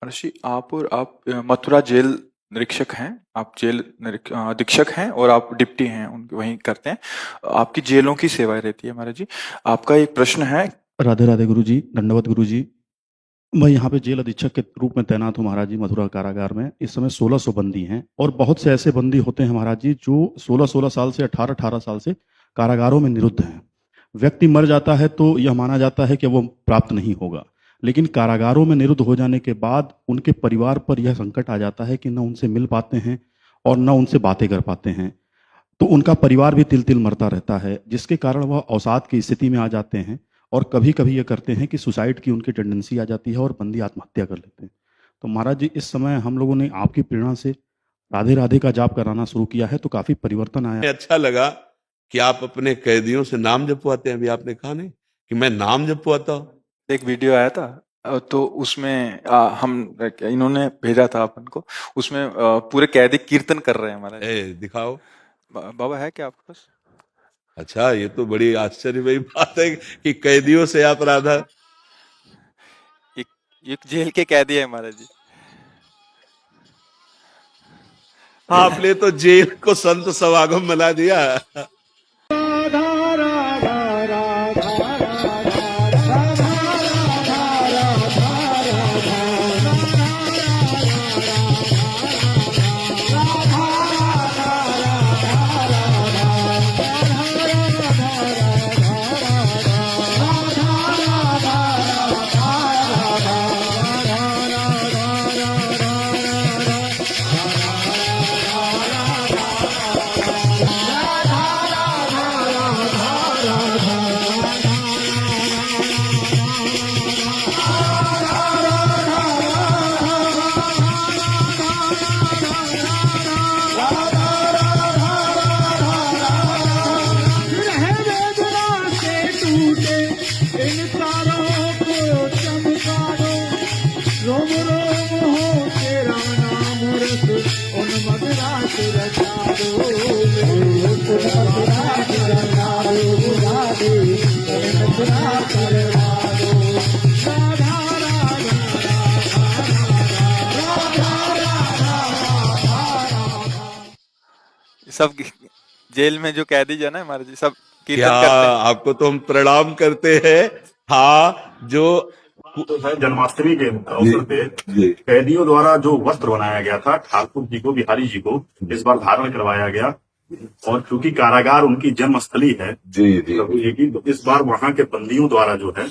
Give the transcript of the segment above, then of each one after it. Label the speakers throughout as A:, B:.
A: ऋषि, आप मथुरा जेल निरीक्षक हैं। आप जेल अधीक्षक हैं और आप डिप्टी हैं, उनके वहीं करते हैं। आपकी जेलों की सेवाएं रहती है महाराज जी। आपका एक प्रश्न है।
B: राधे राधे गुरु जी, दंडवत गुरु जी। मैं यहाँ पे जेल अधीक्षक के रूप में तैनात हूँ महाराज जी, मथुरा कारागार में। इस समय 1600 बंदी हैं और बहुत से ऐसे बंदी होते हैं महाराज जी जो 16-16 साल से 18-18 साल से कारागारों में निरुद्ध हैं। व्यक्ति मर जाता है तो यह माना जाता है कि वो प्राप्त नहीं होगा, लेकिन कारागारों में निरुद्ध हो जाने के बाद उनके परिवार पर यह संकट आ जाता है कि न उनसे मिल पाते हैं और न उनसे बातें कर पाते हैं। तो उनका परिवार भी तिल तिल मरता रहता है, जिसके कारण वह अवसाद की स्थिति में आ जाते हैं और कभी कभी ये करते हैं कि सुसाइड की उनकी टेंडेंसी आ जाती है और बंदी आत्महत्या कर लेते हैं। तो महाराज जी, इस समय हम लोगों ने आपकी प्रेरणा से राधे राधे का जाप कराना शुरू किया है, तो काफी परिवर्तन आया।
C: अच्छा लगा कि आप अपने कैदियों से नाम जपवाते हैं। अभी आपने कहा नहीं कि मैं नाम जपवाता हूं।
A: एक वीडियो आया था, तो उसमें इन्होंने भेजा था अपन को। उसमें पूरे कैदी कीर्तन कर रहे हैं महाराज।
C: दिखाओ।
A: बाबा है क्या आपके पास?
C: अच्छा, ये तो बड़ी आश्चर्य भरी बात है कि कैदियों से आप राधा।
A: एक जेल के कैदी है महाराज जी।
C: आपने तो जेल को संत समागम बना दिया।
A: सब जेल में जो कैदी जो है ना महाराज जी, सब कीर्तन
C: क्या
A: करते हैं।
C: आपको तो हम प्रणाम करते हैं। हाँ, जो
D: जन्माष्टमी के अवसर पे कैदियों द्वारा जो वस्त्र बनाया गया था ठाकुर जी को, बिहारी जी को इस बार धारण करवाया गया। और क्योंकि कारागार उनकी जन्म स्थली है प्रभु जी की, तो इस बार वहाँ के बंदियों द्वारा जो है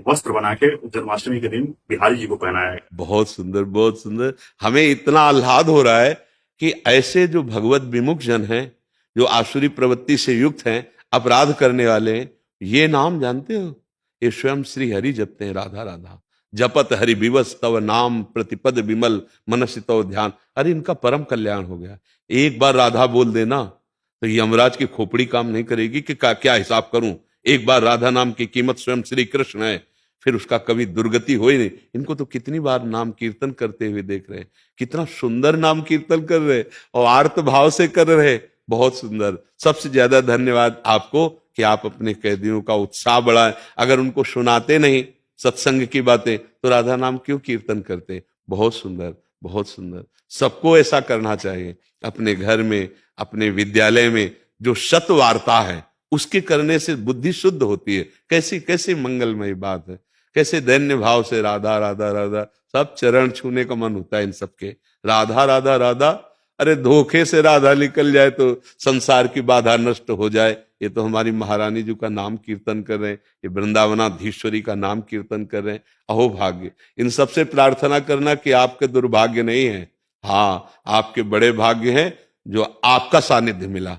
D: वस्त्र बना के जन्माष्टमी के दिन बिहारी जी को पहनाया गया।
C: बहुत सुंदर, बहुत सुंदर। हमें इतना आह्लाद हो रहा है कि ऐसे जो भगवत विमुख जन हैं, जो आसुरी प्रवृत्ति से युक्त हैं, अपराध करने वाले हैं, ये नाम जानते हो? ये स्वयं श्री हरि जपते हैं, राधा राधा जपत हरि विवश तव नाम प्रतिपद विमल मनसि तव ध्यान। अरे इनका परम कल्याण हो गया। एक बार राधा बोल देना तो यमराज की खोपड़ी काम नहीं करेगी कि क्या हिसाब करूं। एक बार राधा नाम की कीमत स्वयं श्री कृष्ण है, फिर उसका कभी दुर्गति हो ही नहीं। इनको तो कितनी बार नाम कीर्तन करते हुए देख रहे हैं, कितना सुंदर नाम कीर्तन कर रहे और आर्त भाव से कर रहे। बहुत सुंदर। सबसे ज्यादा धन्यवाद आपको कि आप अपने कैदियों का उत्साह बढ़ाएं। अगर उनको सुनाते नहीं सत्संग की बातें तो राधा नाम क्यों कीर्तन करते? बहुत सुंदर, बहुत सुंदर। सबको ऐसा करना चाहिए। अपने घर में, अपने विद्यालय में जो सत वार्ता है उसके करने से बुद्धि शुद्ध होती है। कैसी कैसी मंगलमयी बात है। कैसे दैन्य भाव से राधा राधा राधा, सब चरण छूने का मन होता है इन सबके। राधा राधा राधा, अरे धोखे से राधा निकल जाए तो संसार की बाधा नष्ट हो जाए। ये तो हमारी महारानी जी का नाम कीर्तन कर रहे हैं, ये वृंदावनाधीश्वरी का नाम कीर्तन कर रहे हैं। अहो भाग्य। इन सबसे प्रार्थना करना कि आपके दुर्भाग्य नहीं है, हाँ आपके बड़े भाग्य हैं जो आपका सानिध्य मिला।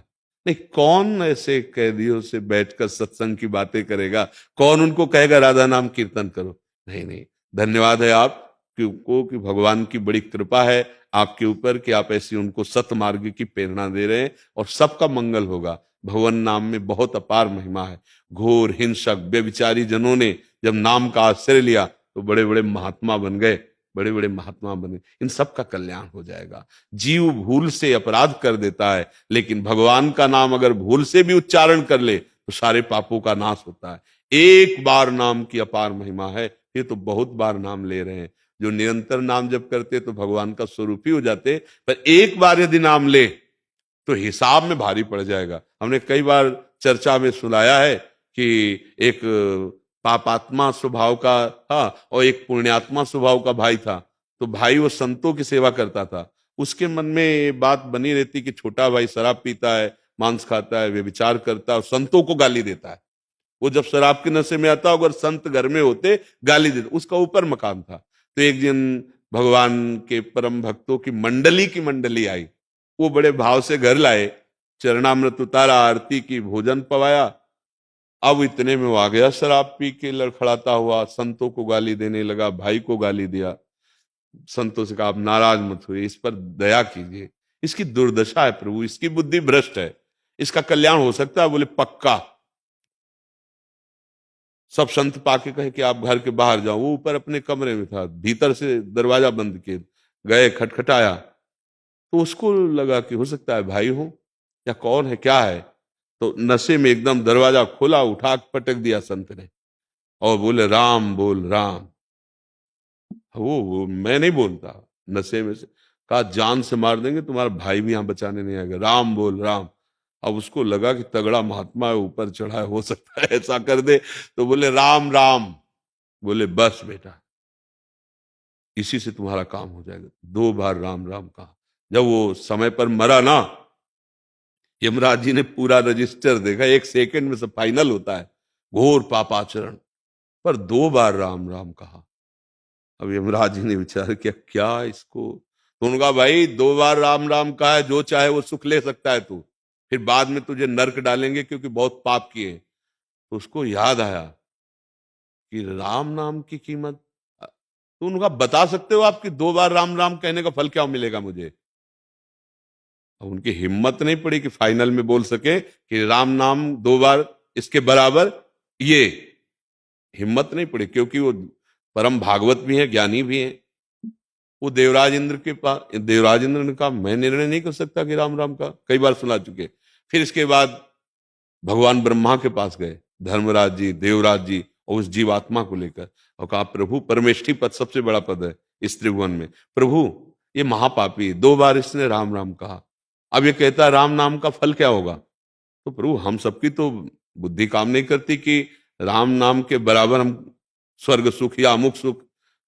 C: नहीं, कौन ऐसे कैदियों से बैठकर सत्संग की बातें करेगा? कौन उनको कहेगा राधा नाम कीर्तन करो? नहीं नहीं, धन्यवाद है आप को कि भगवान की बड़ी कृपा है आपके ऊपर कि आप ऐसी उनको सतमार्ग की प्रेरणा दे रहे हैं और सबका मंगल होगा। भगवान नाम में बहुत अपार महिमा है। घोर हिंसक व्यभिचारी जनों ने जब नाम का आश्रय लिया तो बड़े बड़े महात्मा बन गए, बड़े बड़े महात्मा बने। इन सब का कल्याण हो जाएगा। जीव भूल से अपराध कर देता है, लेकिन भगवान का नाम अगर भूल से भी उच्चारण कर ले तो सारे पापों का नाश होता है। एक बार नाम की अपार महिमा है। ये तो बहुत बार नाम ले रहे हैं। जो निरंतर नाम जप करते तो भगवान का स्वरूप ही हो जाते, पर एक बार यदि नाम ले तो हिसाब में भारी पड़ जाएगा। हमने कई बार चर्चा में सुनाया है कि एक पापात्मा स्वभाव का था और एक पुण्यात्मा स्वभाव का भाई था। तो भाई वो संतों की सेवा करता था, उसके मन में ये बात बनी रहती कि छोटा भाई शराब पीता है, मांस खाता है, व्यभिचार करता है और संतों को गाली देता है। वो जब शराब के नशे में आता, अगर संत घर में होते गाली देते, उसका ऊपर मकान था। तो एक दिन भगवान के परम भक्तों की मंडली आई, वो बड़े भाव से घर लाए, चरणामृत उतारा, आरती की, भोजन पवाया। अब इतने में वो आ गया शराब पी के लड़खड़ाता हुआ, संतों को गाली देने लगा, भाई को गाली दिया। संतों से कहा आप नाराज मत हुए, इस पर दया कीजिए, इसकी दुर्दशा है प्रभु, इसकी बुद्धि भ्रष्ट है, इसका कल्याण हो सकता है। बोले पक्का। सब संत पाके कहे कि आप घर के बाहर जाओ। वो ऊपर अपने कमरे में था, भीतर से दरवाजा बंद किए गए, खटखटाया तो उसको लगा कि हो सकता है भाई हो या कौन है, क्या है। तो नशे में एकदम दरवाजा खोला, उठा पटक दिया संत ने और बोले राम बोल राम। वो मैं नहीं बोलता, नशे में से कहा जान से मार देंगे, तुम्हारा भाई भी यहां बचाने नहीं आएगा, राम बोल राम। अब उसको लगा कि तगड़ा महात्मा है, ऊपर चढ़ा है, हो सकता है ऐसा कर दे। तो बोले राम राम। बोले बस बेटा, इसी से तुम्हारा काम हो जाएगा। 2 बार राम राम कहा। जब वो समय पर मरा ना, यमराज जी ने पूरा रजिस्टर देखा, 1 सेकंड में सब फाइनल होता है, घोर पापाचरण, पर 2 बार राम राम कहा। अब यमराज जी ने विचार किया क्या इसको, तो उनका भाई 2 बार राम राम कहा है, जो चाहे वो सुख ले सकता है तू, फिर बाद में तुझे नर्क डालेंगे क्योंकि बहुत पाप किए। तो उसको याद आया कि राम नाम की कीमत, तो उनका बता सकते हो आपकी 2 बार राम राम कहने का फल क्या मिलेगा मुझे। अब उनकी हिम्मत नहीं पड़ी कि फाइनल में बोल सके कि राम नाम 2 बार इसके बराबर, ये हिम्मत नहीं पड़ी, क्योंकि वो परम भागवत भी है, ज्ञानी भी है। वो देवराज इंद्र के पास, देवराज इंद्र ने कहा मैं निर्णय नहीं कर सकता कि राम राम का, कई बार सुना चुके। फिर इसके बाद भगवान ब्रह्मा के पास गए, धर्मराज जी, देवराज जी, और उस जीवात्मा को लेकर, और कहा प्रभु परमेष्ठी पद सबसे बड़ा पद है इस त्रिभुवन में, प्रभु ये महापापी 2 बार इसने राम राम कहा, अब ये कहता है राम नाम का फल क्या होगा। तो प्रभु हम सबकी तो बुद्धि काम नहीं करती कि राम नाम के बराबर हम स्वर्ग सुख या अमुक सुख।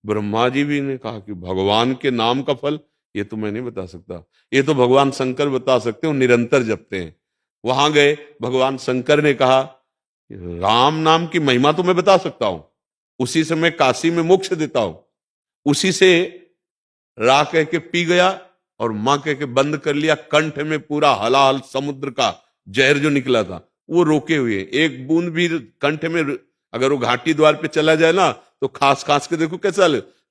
C: ब्रह्मा जी भी ने कहा कि भगवान के नाम का फल ये तो मैं नहीं बता सकता, ये तो भगवान शंकर बता सकते हो, निरंतर जपते हैं। वहां गए, भगवान शंकर ने कहा राम नाम की महिमा तो मैं बता सकता हूं, उसी से मैं काशी में मोक्ष देता हूं, उसी से रा कह के पी गया और मां कह के बंद कर लिया। कंठ में पूरा हलाहल समुद्र का जहर जो निकला था वो रोके हुए, एक बूंद भी कंठ में, अगर वो घाटी द्वार पे चला जाए ना तो खास खास के देखो कैसा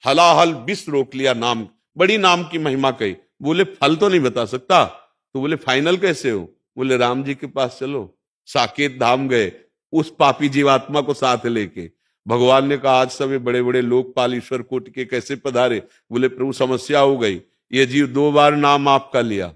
C: हलाहल विष रोक लिया। नाम, बड़ी नाम की महिमा कही। बोले फल तो नहीं बता सकता। तो बोले फाइनल कैसे हो। बोले राम जी के पास चलो। साकेत धाम गए, उस पापी जीवात्मा को साथ लेके। भगवान ने कहा आज सब बड़े बड़े लोकपाल ईश्वर कोटि के कैसे पधारे। बोले प्रभु समस्या हो गई, ये जीव 2 बार नाम आपका लिया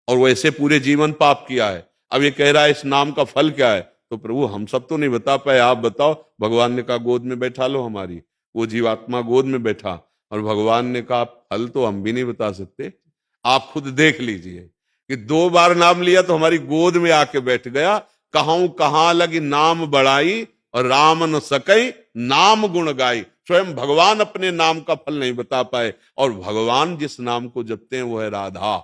C: और वैसे पूरे जीवन पाप किया है, अब ये कह रहा है इस नाम का फल क्या है। तो प्रभु हम सब तो नहीं बता पाए, आप बताओ। भगवान ने कहा गोद में बैठा लो हमारी। वो जीवात्मा गोद में बैठा और भगवान ने कहा फल तो हम भी नहीं बता सकते, आप खुद देख लीजिए कि 2 बार नाम लिया तो हमारी गोद में आके बैठ गया। कहूं कहां लगी नाम बढ़ाई और राम न सकई नाम गुण गाई। स्वयं भगवान अपने नाम का फल नहीं बता पाए, और भगवान जिस नाम को जपते हैं वो है राधा।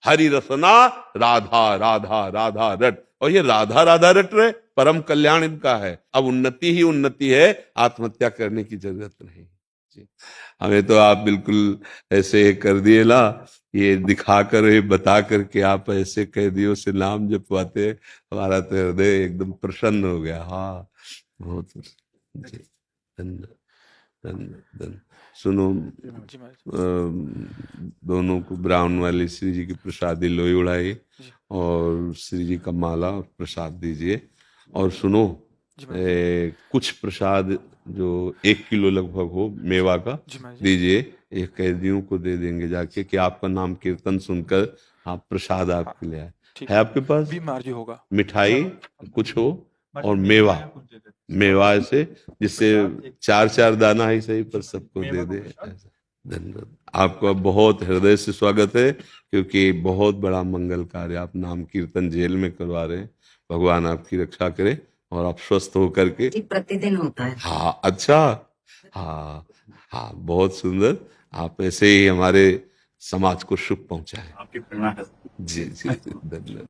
C: हरि रसना राधा राधा राधा रट, और ये राधा राधा रट रहे, परम कल्याण इनका है। अब उन्नति ही उन्नति है, आत्महत्या करने की जरूरत नहीं जी। हमें तो आप बिल्कुल ऐसे कर दिए ना, ये दिखा कर, ये बता करके आप ऐसे कैदियों से नाम जपवाते, हमारा तो हृदय एकदम प्रसन्न हो गया। हाँ बहुत जी, धन्यवाद। सुनो, दोनों को ब्राह्मण वाली श्री जी की प्रसादी लोई उड़ाई और श्री जी का माला और प्रसाद दीजिए। और सुनो, कुछ प्रसाद जो 1 किलो लगभग हो मेवा का दीजिए, एक कैदियों को दे देंगे जाके कि आपका नाम कीर्तन सुनकर आप प्रसाद आपके लिए आए। है आपके पास
A: बीमार होगा,
C: मिठाई कुछ हो और मेवा ऐसे, जिससे 4-4 दाना ही सही पर सबको दे दे। धन्यवाद। आपका बहुत हृदय से स्वागत है, क्योंकि बहुत बड़ा मंगल कार्य आप नाम कीर्तन जेल में करवा रहे हैं। भगवान आपकी रक्षा करे और आप स्वस्थ होकर के।
E: जी, प्रतिदिन होता है।
C: हाँ, अच्छा। हाँ हाँ, बहुत सुंदर। आप ऐसे ही हमारे समाज को सुख पहुंचाएं।
D: आपकी प्रेरणा है।
C: जी जी, धन्यवाद।